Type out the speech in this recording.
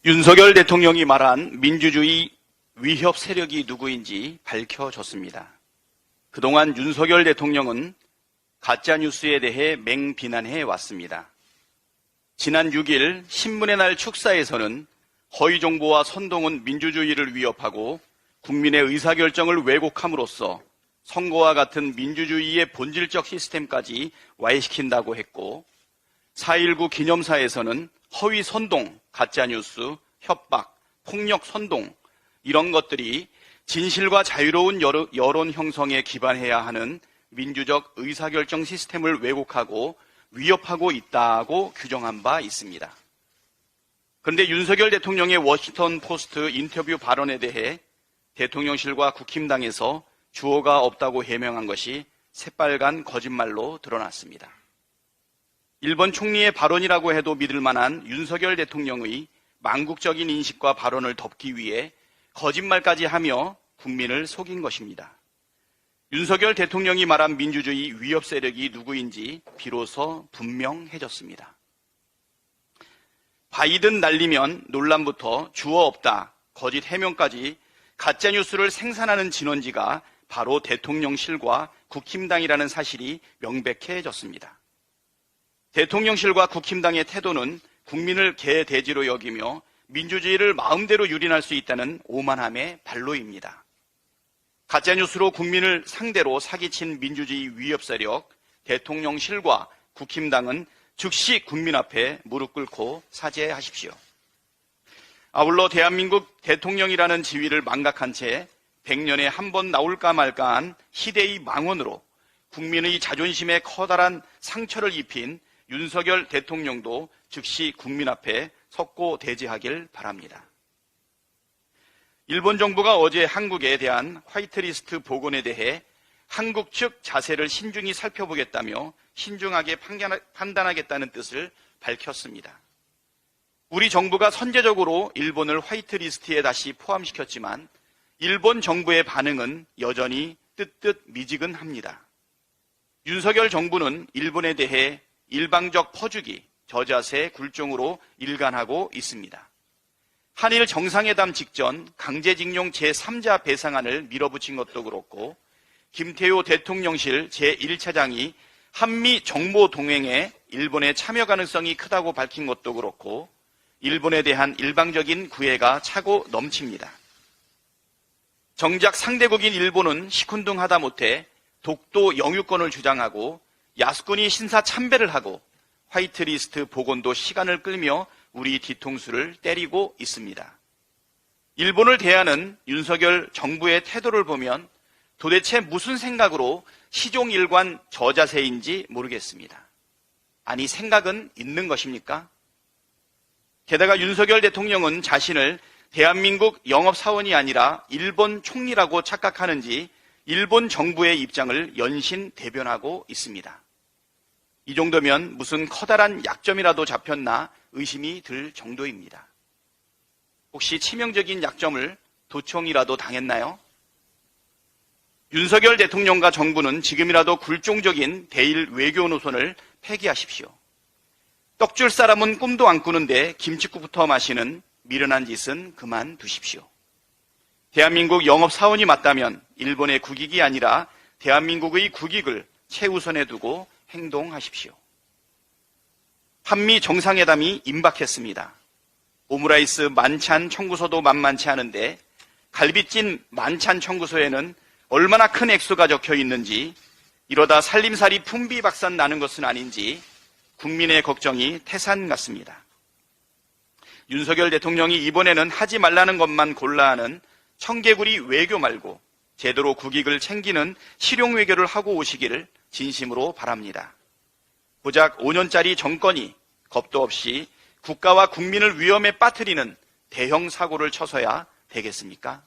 윤석열 대통령이 말한 민주주의 위협 세력이 누구인지 밝혀졌습니다. 그동안 윤석열 대통령은 가짜뉴스에 대해 맹비난해 왔습니다. 지난 6일 신문의 날 축사에서는 허위정보와 선동은 민주주의를 위협하고 국민의 의사결정을 왜곡함으로써 선거와 같은 민주주의의 본질적 시스템까지 와해시킨다고 했고, 4.19 기념사에서는 허위 선동, 가짜뉴스, 협박, 폭력 선동 이런 것들이 진실과 자유로운 여론 형성에 기반해야 하는 민주적 의사결정 시스템을 왜곡하고 위협하고 있다고 규정한 바 있습니다. 그런데 윤석열 대통령의 워싱턴 포스트 인터뷰 발언에 대해 대통령실과 국힘당에서 주어가 없다고 해명한 것이 새빨간 거짓말로 드러났습니다. 일본 총리의 발언이라고 해도 믿을 만한 윤석열 대통령의 망국적인 인식과 발언을 덮기 위해 거짓말까지 하며 국민을 속인 것입니다. 윤석열 대통령이 말한 민주주의 위협 세력이 누구인지 비로소 분명해졌습니다. 바이든 날리면 논란부터 주어 없다, 거짓 해명까지 가짜뉴스를 생산하는 진원지가 바로 대통령실과 국힘당이라는 사실이 명백해졌습니다. 대통령실과 국힘당의 태도는 국민을 개돼지로 여기며 민주주의를 마음대로 유린할 수 있다는 오만함의 발로입니다. 가짜뉴스로 국민을 상대로 사기친 민주주의 위협 세력 대통령실과 국힘당은 즉시 국민 앞에 무릎 꿇고 사죄하십시오. 아울러 대한민국 대통령이라는 지위를 망각한 채 100년에 한 번 나올까 말까한 희대의 망언으로 국민의 자존심에 커다란 상처를 입힌 윤석열 대통령도 즉시 국민 앞에 석고 대지하길 바랍니다. 일본 정부가 어제 한국에 대한 화이트리스트 복원에 대해 한국 측 자세를 신중히 살펴보겠다며 신중하게 판단하겠다는 뜻을 밝혔습니다. 우리 정부가 선제적으로 일본을 화이트리스트에 다시 포함시켰지만 일본 정부의 반응은 여전히 뜨뜻미지근합니다. 윤석열 정부는 일본에 대해 일방적 퍼주기, 저자세, 굴종으로 일관하고 있습니다. 한일 정상회담 직전 강제징용 제3자 배상안을 밀어붙인 것도 그렇고, 김태효 대통령실 제1차장이 한미 정보 동행에 일본의 참여 가능성이 크다고 밝힌 것도 그렇고, 일본에 대한 일방적인 구애가 차고 넘칩니다. 정작 상대국인 일본은 시큰둥하다 못해 독도 영유권을 주장하고 야수꾼이 신사 참배를 하고 화이트리스트 복원도 시간을 끌며 우리 뒤통수를 때리고 있습니다. 일본을 대하는 윤석열 정부의 태도를 보면 도대체 무슨 생각으로 시종일관 저자세인지 모르겠습니다. 아니, 생각은 있는 것입니까? 게다가 윤석열 대통령은 자신을 대한민국 영업사원이 아니라 일본 총리라고 착각하는지 일본 정부의 입장을 연신 대변하고 있습니다. 이 정도면 무슨 커다란 약점이라도 잡혔나 의심이 들 정도입니다. 혹시 치명적인 약점을 도청이라도 당했나요? 윤석열 대통령과 정부는 지금이라도 굴종적인 대일 외교 노선을 폐기하십시오. 떡줄 사람은 꿈도 안 꾸는데 김칫국부터 마시는 미련한 짓은 그만두십시오. 대한민국 영업사원이 맞다면 일본의 국익이 아니라 대한민국의 국익을 최우선에 두고 행동하십시오. 한미 정상회담이 임박했습니다. 오므라이스 만찬 청구서도 만만치 않은데 갈비찜 만찬 청구서에는 얼마나 큰 액수가 적혀 있는지, 이러다 살림살이 풍비박산 나는 것은 아닌지 국민의 걱정이 태산 같습니다. 윤석열 대통령이 이번에는 하지 말라는 것만 골라 하는 청개구리 외교 말고 제대로 국익을 챙기는 실용 외교를 하고 오시기를 진심으로 바랍니다. 고작 5년짜리 정권이 겁도 없이 국가와 국민을 위험에 빠뜨리는 대형 사고를 쳐서야 되겠습니까?